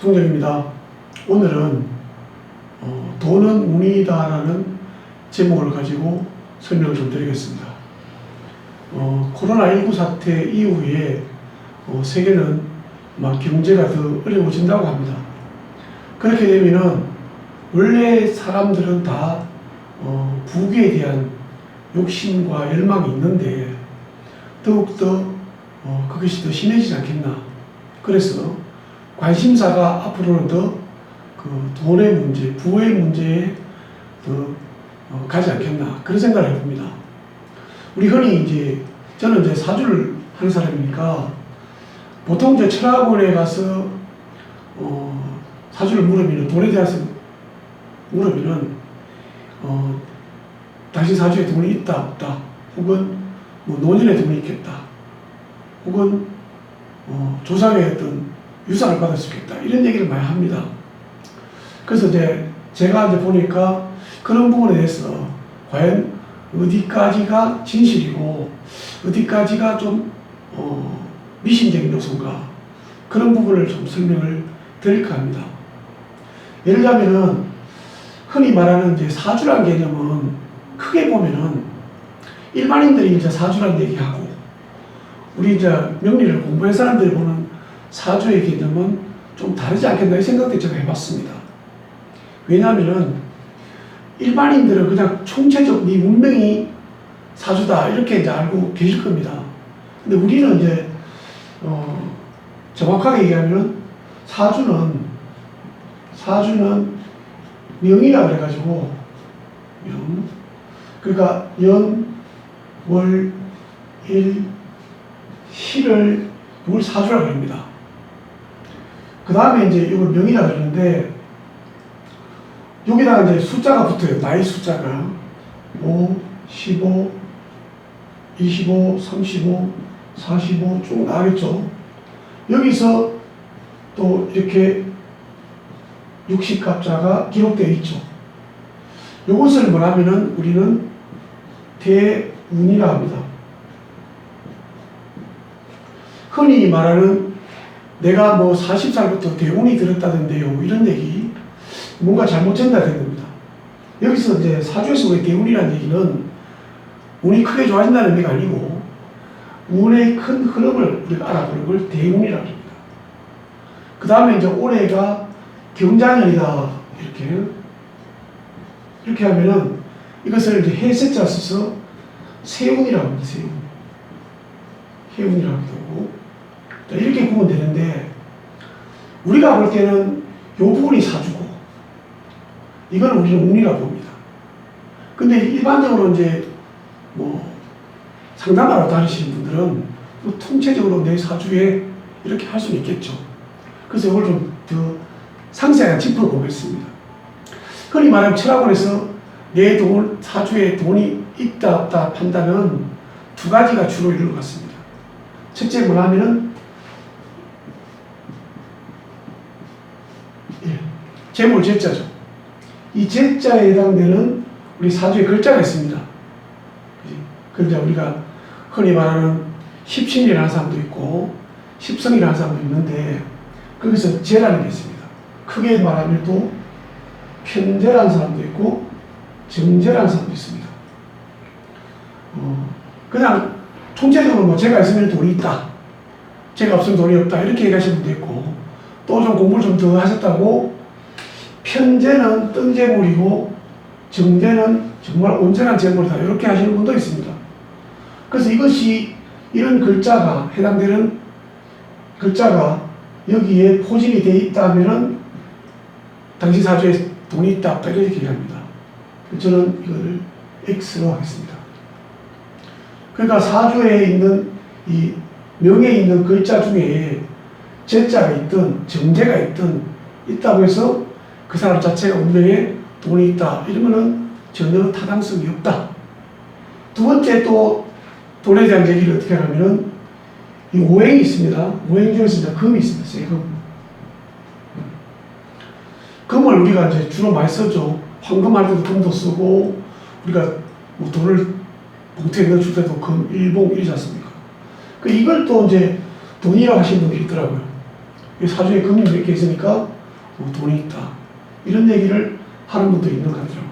석동정입니다. 오늘은 돈은 운이다라는 제목을 가지고 설명을 좀 드리겠습니다. 코로나19 사태 이후에 세계는 막 경제가 더 어려워진다고 합니다. 그렇게 되면은 원래 사람들은 다 부귀에 대한 욕심과 열망이 있는데 더욱더 그것이 더 심해지지 않겠나. 그래서 관심사가 앞으로는 더 그 돈의 문제, 부의 문제에 더 가지 않겠나 그런 생각을 해봅니다. 우리 흔히 저는 이제 사주를 하는 사람이니까 보통 이제 철학원에 가서 사주를 물으면 돈에 대해서 물으면은 당신 사주에 돈이 있다 없다 혹은 뭐 노년에 돈이 있겠다 혹은 조상의 어떤 유산을 받을 수 있겠다 이런 얘기를 많이 합니다. 그래서 제가 보니까 그런 부분에 대해서 과연 어디까지가 진실이고 어디까지가 좀 미신적인 요소인가 그런 부분을 좀 설명을 드릴까 합니다. 예를 들자면은 흔히 말하는 사주란 개념은 크게 보면은 일반인들이 사주란 얘기하고 우리 명리를 공부한 사람들이 보는 사주의 개념은 좀 다르지 않겠나 이 생각도 제가 해봤습니다. 왜냐하면은 일반인들은 그냥 총체적 네 운명이 사주다 이렇게 알고 계실 겁니다. 근데 우리는 정확하게 얘기하면 사주는 명이라 그래가지고 명 그러니까 연, 월, 일, 시를 이걸 사주라고 합니다. 그 다음에 이걸 명이라 그러는데 여기다가 숫자가 붙어요. 나이 숫자가 5, 15, 25, 35, 45 쭉 나가겠죠. 여기서 또 이렇게 60갑자가 기록되어 있죠. 이것을 뭐라면은 우리는 대운이라 합니다. 흔히 말하는 내가 40살부터 대운이 들었다던데요. 이런 얘기 뭔가 잘못 전달된 겁니다. 여기서 사주에서 우리 대운이라는 얘기는 운이 크게 좋아진다는 의미가 아니고 운의 큰 흐름을 우리가 알아보는 걸 대운이라고 합니다. 그 다음에 올해가 경자년이다 이렇게 하면은 이것을 해세자 써서 세운이라고 합니다. 해운이라고 하고 이렇게 보면 되는데 우리가 볼 때는 이 부분이 사주고 이건 우리는 운이라고 봅니다. 근데 일반적으로 상담하러 다니시는 분들은 통체적으로 내 사주에 이렇게 할 수는 있겠죠. 그래서 이걸 좀 더 상세하게 짚어보겠습니다. 흔히 말하면 철학원에서 내 사주에 돈이 있다 없다 판단은 두 가지가 주로 이루어갔습니다 첫째 뭐냐면은 재물 제자죠. 이 제자에 해당되는 우리 사주의 글자가 있습니다. 글자 우리가 흔히 말하는 십신이라는 사람도 있고 십성이라는 사람도 있는데 거기서 제라는 게 있습니다. 크게 말하면 또 편제라는 사람도 있고 정제라는 사람도 있습니다. 그냥 총체적으로 제가 있으면 돈이 있다. 제가 없으면 돈이 없다. 이렇게 얘기하시는 분도 있고 또 좀 공부를 좀 더 하셨다고 편제는 뜬재물이고 정제는 정말 온전한 재물이다. 이렇게 하시는 분도 있습니다. 그래서 이런 글자가 해당되는 글자가 여기에 포진이 되어 있다면은 당신 사주에 돈이 있다 없다 이렇게 얘기합니다. 저는 이걸 X로 하겠습니다. 그러니까 사주에 있는 이 명에 있는 글자 중에 제자가 있든 정제가 있든 있다고 해서 그 사람 자체가 운명에 돈이 있다 이러면은 전혀 타당성이 없다. 두 번째 또 돈에 대한 얘기를 어떻게 하냐면은 이 오행이 있습니다. 오행 중에서 금이 있습니다. 세금. 금을 우리가 주로 많이 쓰죠. 황금할 때도 금도 쓰고 우리가 돈을 봉투에 넣어줄 때도 금, 일봉 이러지 않습니까? 이걸 또 돈이라고 하시는 분들이 있더라고요. 사주에 금이 몇 개 있으니까 돈이 있다. 이런 얘기를 하는 분도 있는 것 같더라고요.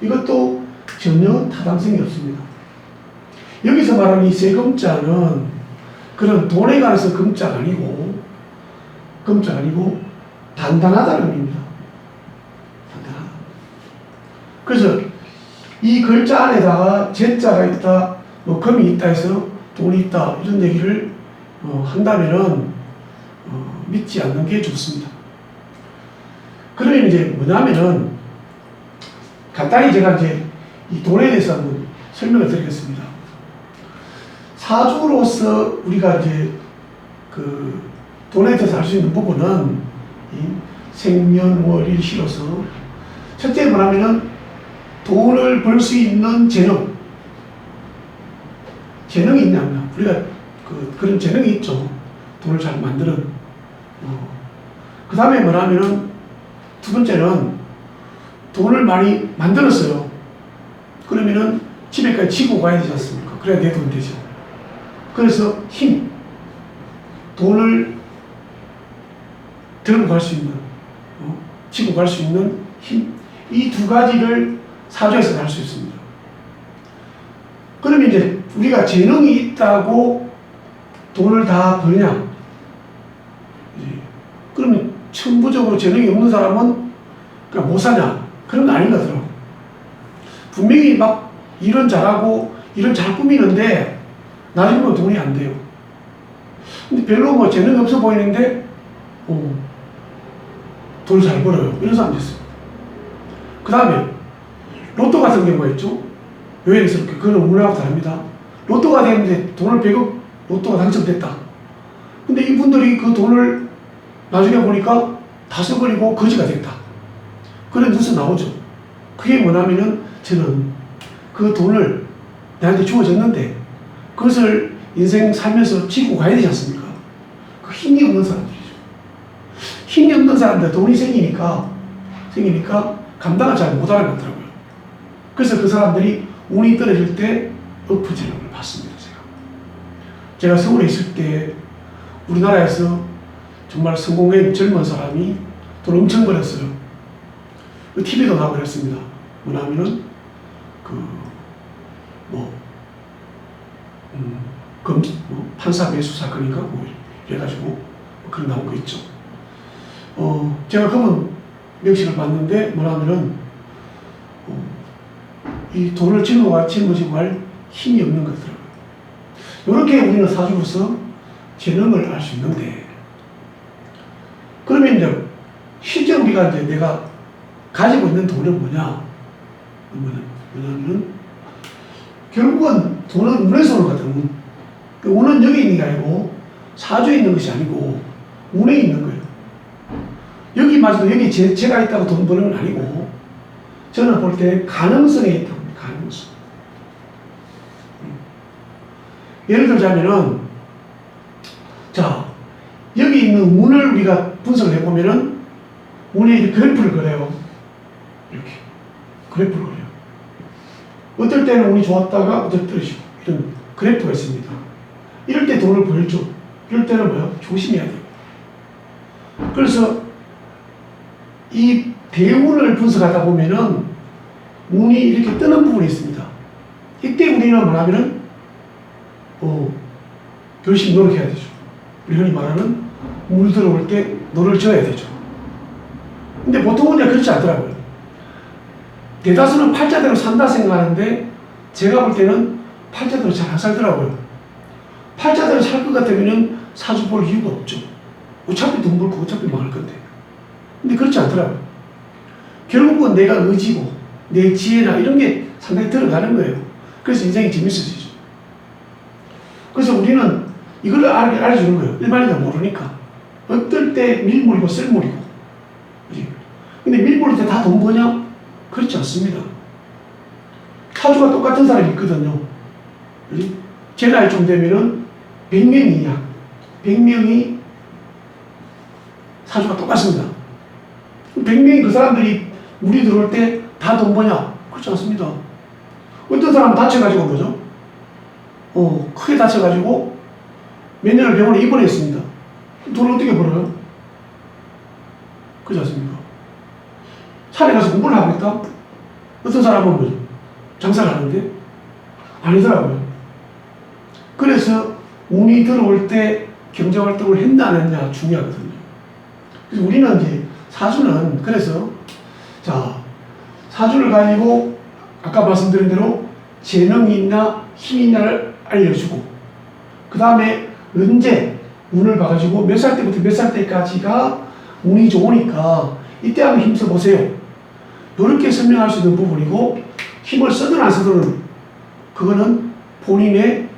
이것도 전혀 타당성이 없습니다. 여기서 말하는 이 세금자는 그런 돈에 관해서 금자가 아니고 단단하다는 의미입니다. 단단하다. 그래서 이 글자 안에다가 제자가 있다, 금이 있다 해서 돈이 있다 이런 얘기를 한다면은 믿지 않는 게 좋습니다. 그러면 이제 뭐냐면은 간단히 제가 이제 이 돈에 대해서 한번 설명을 드리겠습니다. 사주로서 우리가 이제 그 돈에 대해서 알 수 있는 부분은 이 생년월일시로서 첫째 뭐냐면은 돈을 벌 수 있는 재능이 있냐 없냐. 우리가 그런 재능이 있죠. 돈을 잘 만드는. 그 다음에 뭐냐면은 두 번째는 돈을 많이 만들었어요. 그러면은 집에까지 지고 가야 되지 않습니까? 그래야 내 돈 되죠. 그래서 돈을 들고 갈 수 있는, 지고 갈 수 있는 힘, 이 두 가지를 사주에서 알 수 있습니다. 그러면 이제 우리가 재능이 있다고 돈을 다 버냐? 그러면 천부적으로 재능이 없는 사람은 그냥 못 사냐? 그런 거 아닌 것 같더라고. 분명히 막 일은 잘하고 일은 잘 꾸미는데 나중에 보면 돈이 안 돼요. 근데 별로 뭐 재능이 없어 보이는데 돈을 잘 벌어요. 이런 사람도 있어요. 그 다음에 로또 같은 경우가 있죠. 여행스럽게 그건 운하고 다릅니다. 로또가 됐는데 돈을 100억 로또가 당첨됐다. 근데 이분들이 그 돈을 나중에 보니까 다 써버리고 거지가 됐다. 그런 뉴스 나오죠. 그게 뭐냐면은 저는 그 돈을 나한테 주어졌는데 그것을 인생 살면서 지고 가야 되지 않습니까? 그 힘이 없는 사람들이죠. 힘이 없는 사람들 돈이 생기니까 감당을 잘 못하는 것 같더라고요. 그래서 그 사람들이 운이 떨어질 때 엎어지는 걸 봤습니다. 제가 서울에 있을 때 우리나라에서 정말 성공한 젊은 사람이 돈 엄청 벌었어요. TV도 나오고 그랬습니다. 뭐냐면은 판사 매수 사건인가 이래가지고 그런 나온 거 있죠. 제가 그분 명식을 봤는데 뭐냐면은 이 돈을 짊어지고 갈 힘이 없는 것 같더라고요. 이렇게 우리는 사주로서 재능을 알 수 있는데, 그러면 이제 실제 우리가 이제 내가 가지고 있는 돈은 뭐냐면 결국은 돈은 운에서 오는 것 같아요. 운은 여기 있는 게 아니고 사주에 있는 것이 아니고 운에 있는 거예요. 여기마저도 여기 제가 있다고 돈 버는 건 아니고 저는 볼 때 가능성에 있다고 봅니다. 가능성. 예를 들자면은 자 여기 있는 운을 우리가 분석을 해보면은 운에 그래프를 그려요. 이렇게 그래프를 그려요. 어떨 때는 운이 좋았다가 어떨 때 떨어지고 이런 그래프가 있습니다. 이럴 때 돈을 벌죠. 이럴 때는 뭐야? 조심해야 돼요. 그래서 이 대운을 분석하다 보면은 운이 이렇게 뜨는 부분이 있습니다. 이때 우리는 뭐냐면은 열심히 노력해야 되죠. 우리 흔히 말하는 물 들어올 때 노를 져야 되죠. 근데 보통은 그렇지 않더라고요. 대다수는 팔자대로 산다 생각하는데 제가 볼 때는 팔자대로 잘 안 살더라고요. 팔자대로 살 것 같으면 사주 볼 이유가 없죠. 어차피 돈 벌고 어차피 망할 건데. 근데 그렇지 않더라고요. 결국은 내가 의지고 내 지혜나 이런 게 상당히 들어가는 거예요. 그래서 인생이 재밌어지죠. 그래서 우리는 이걸 알려주는 거예요. 일반인은 모르니까. 어떨 때 밀물이고 썰물이고. 그치? 근데 밀물일 때 다 돈 버냐? 그렇지 않습니다. 사주가 똑같은 사람이 있거든요. 그치? 제 나이쯤 되면은 100명이냐. 100명이 사주가 똑같습니다. 100명이 그 사람들이 물이 들어올 때 다 돈 버냐? 그렇지 않습니다. 어떤 사람은 다쳐가지고 뭐죠? 크게 다쳐가지고 몇 년을 병원에 입원했습니다. 돈을 어떻게 벌어요? 그렇지 않습니까? 산에 가서 공부를 하고 있다? 어떤 사람은 뭐 장사를 하는데? 아니더라고요. 그래서 운이 들어올 때 경제활동을 했나 안 했냐 중요하거든요. 그래서 우리는 이제 사주는 그래서 자 사주를 가지고 아까 말씀드린 대로 재능이 있나 힘이 있나를 알려주고 그 다음에 언제 운을 봐가지고 몇 살 때부터 몇 살 때까지가 운이 좋으니까 이때 한번 힘써보세요. 이렇게 설명할 수 있는 부분이고 힘을 쓰든 안 쓰든 그거는 본인의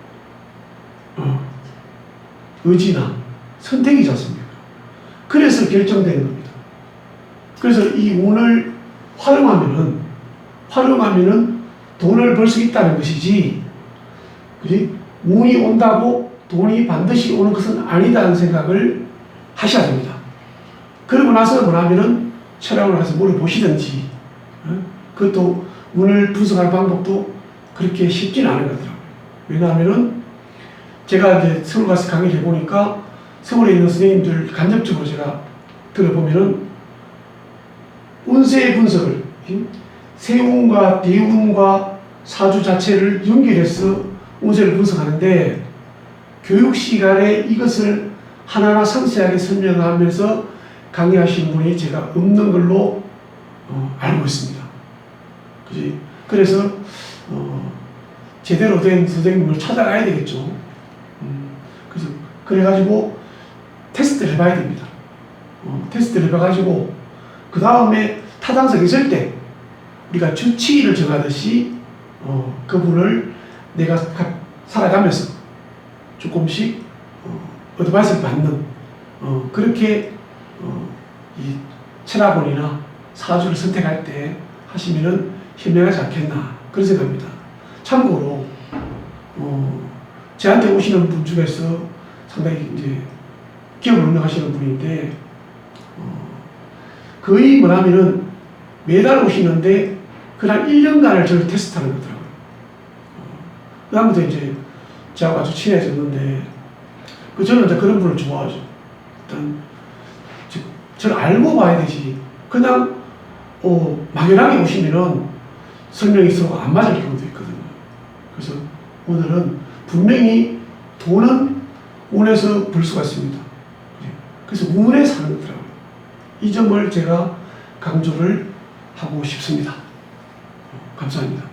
의지나 선택이지 않습니까? 그래서 결정되는 겁니다. 그래서 이 운을 활용하면은 돈을 벌 수 있다는 것이지, 그지? 운이 온다고 돈이 반드시 오는 것은 아니다는 생각을 하셔야 됩니다. 그러고 나서 뭐냐면은 철학을 가서 물어보시든지, 그것도 운을 분석할 방법도 그렇게 쉽지는 않은 것 같더라고요. 왜냐하면은 제가 이제 서울 가서 강의를 해보니까 서울에 있는 선생님들 간접적으로 제가 들어보면은 운세 분석을 세운과 대운과 사주 자체를 연결해서 운세를 분석하는데 교육 시간에 이것을 하나하나 상세하게 설명하면서 강의하시는 분이 제가 없는 걸로 알고 있습니다. 그지? 그래서 제대로 된 선생님을 찾아가야 되겠죠. 그래서 그래가지고 테스트를 해봐야 됩니다. 테스트를 해봐가지고 그 다음에 타당성이 있을 때 우리가 주치의를 정하듯이 그분을 내가 살아가면서 조금씩 어드바이스를 받는 그렇게 이 철학원이나 사주를 선택할 때 하시면은 현명하지 않겠나 그런 생각입니다. 참고로 저한테 오시는 분 중에서 상당히 이제 기업을 운영하시는 분인데 거의 뭐냐면은 매달 오시는데 그날 1년간을 저를 테스트하는 거더라고요. 그 다음부터 이제 저하고 아주 친해졌는데 저는 이제 그런 분을 좋아하죠. 일단 저를 알고 봐야 되지. 그냥 막연하게 오시면은 설명이 서로 안 맞을 경우도 있거든요. 그래서 오늘은 분명히 돈은 운에서 벌 수가 있습니다. 그래서 운에 사는 거더라고요. 이 점을 제가 강조를 하고 싶습니다. 감사합니다.